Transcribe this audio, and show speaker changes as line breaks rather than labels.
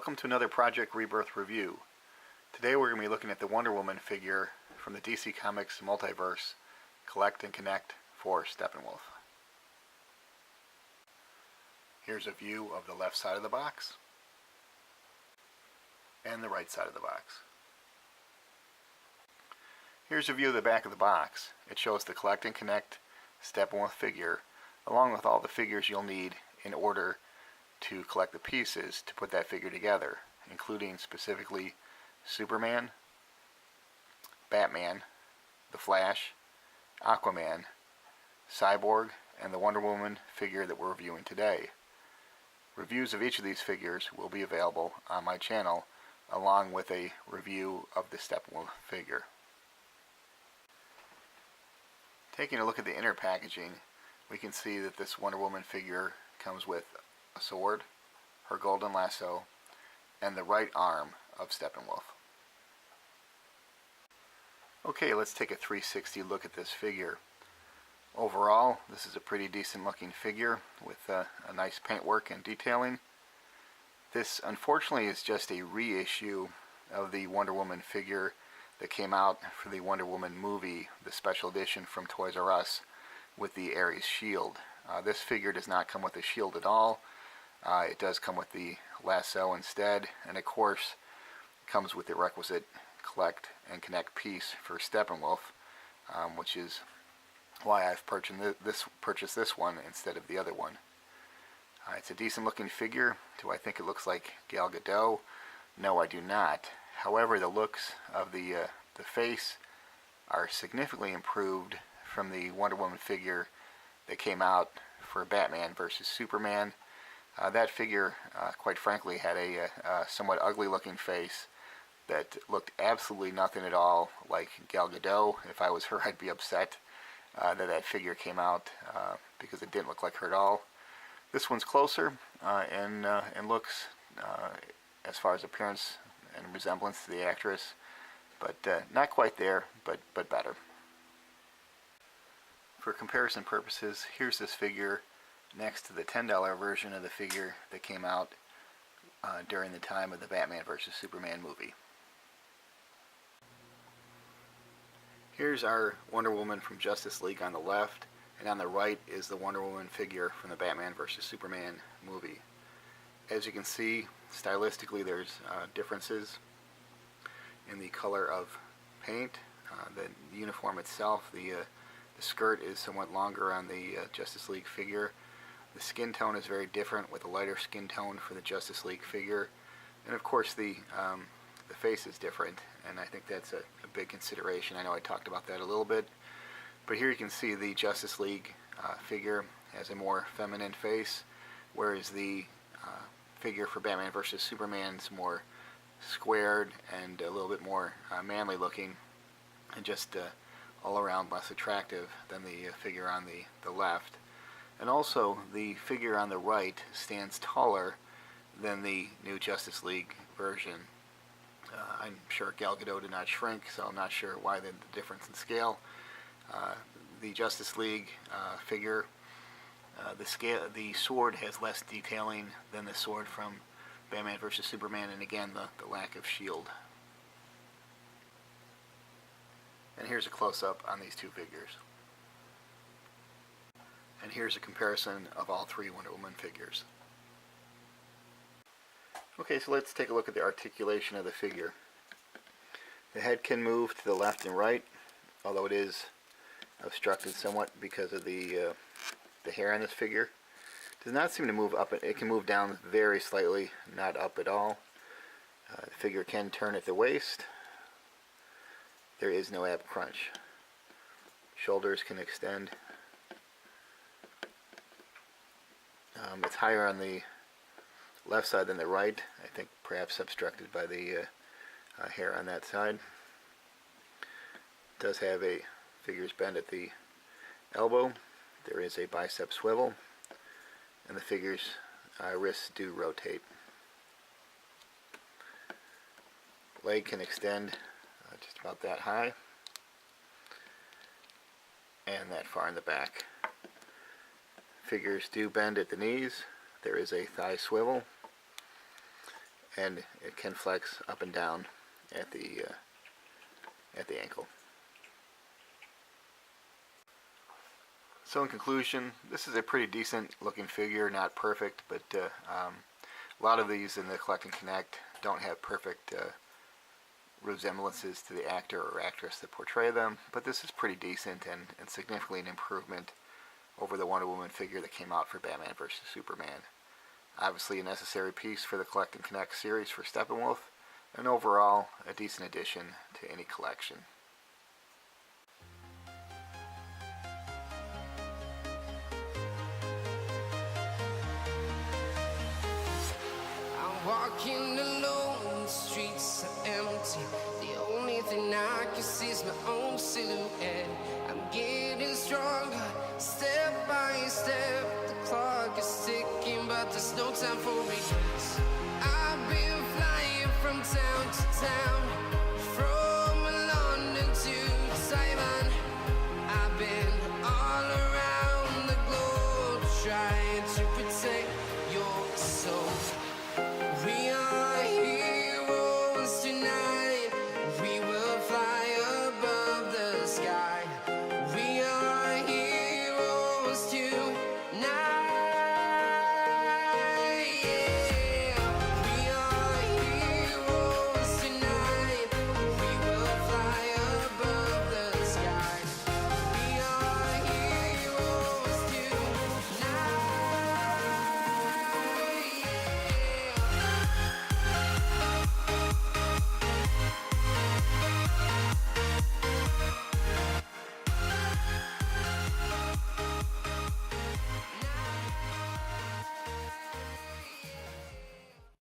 Welcome to another Project Rebirth review. Today we're going to be looking at the Wonder Woman figure from the DC Comics Multiverse Collect and Connect for Steppenwolf. Here's a view of the left side of the box and the right side of the box. Here's a view of the back of the box. It shows the Collect and Connect Steppenwolf figure along with all the figures you'll need in order to collect the pieces to put that figure together, including specifically Superman, Batman, the Flash, Aquaman, Cyborg, and the Wonder Woman figure that we're reviewing today. Reviews of each of these figures will be available on my channel, along with a review of the Steppenwolf figure. Taking a look at the inner packaging, we can see that this Wonder Woman figure comes with a sword, her golden lasso, and the right arm of Steppenwolf. Okay, let's take a 360 look at this figure. Overall, this is a pretty decent looking figure with a nice paintwork and detailing. This unfortunately is just a reissue of the Wonder Woman figure that came out for the Wonder Woman movie, the special edition from Toys R Us with the Ares shield. This figure does not come with a shield at all. It does come with the lasso instead, and of course comes with the requisite Collect and Connect piece for Steppenwolf, which is why I've purchased this one instead of the other one. It's a decent looking figure. Do I think it looks like Gal Gadot? No, I do not. However, the looks of the face are significantly improved from the Wonder Woman figure that came out for Batman versus Superman. That figure, quite frankly, had a somewhat ugly looking face that looked absolutely nothing at all like Gal Gadot. If I was her, I'd be upset that figure came out because it didn't look like her at all. This one's closer and looks, as far as appearance and resemblance to the actress, but not quite there, but better. For comparison purposes, here's this figure next to the $10 version of the figure that came out during the time of the Batman vs. Superman movie. Here's our Wonder Woman from Justice League on the left, and on the right is the Wonder Woman figure from the Batman vs. Superman movie. As you can see, stylistically there's differences in the color of paint. The uniform itself, the skirt is somewhat longer on the Justice League figure. The skin tone is very different, with a lighter skin tone for the Justice League figure. And of course the face is different, and I think that's a big consideration. I know I talked about that a little bit, but here you can see the Justice League figure has a more feminine face, whereas the figure for Batman vs. Superman is more squared and a little bit more manly looking, and just all around less attractive than the figure on the left. And also the figure on the right stands taller than the new Justice League version. I'm sure Gal Gadot did not shrink, so I'm not sure why the difference in scale. The Justice League figure, the sword has less detailing than the sword from Batman vs. Superman, and again the lack of shield. And here's a close-up on these two figures. And here's a comparison of all three Wonder Woman figures. Okay, so let's take a look at the articulation of the figure. The head can move to the left and right, although it is obstructed somewhat because of the hair on this figure. It does not seem to move up. It can move down very slightly, not up at all. The figure can turn at the waist. There is no ab crunch. Shoulders can extend. It's higher on the left side than the right, I think perhaps obstructed by the hair on that side. It does have a figure's bend at the elbow. There is a bicep swivel, and the figure's wrists do rotate. Leg can extend just about that high and that far in the back. Figures do bend at the knees. There is a thigh swivel, and it can flex up and down at the ankle. So in conclusion, this is a pretty decent looking figure, not perfect, but a lot of these in the Collect and Connect don't have perfect resemblances to the actor or actress that portray them, but this is pretty decent and significantly an improvement over the Wonder Woman figure that came out for Batman vs. Superman. Obviously a necessary piece for the Collect and Connect series for Steppenwolf, and overall a decent addition to any collection.
I'm walking alone, the streets are empty. The only thing I can see is my own silhouette. I'm getting stronger, step by step. The clock is ticking, but there's no time for me. I've been flying from town to town.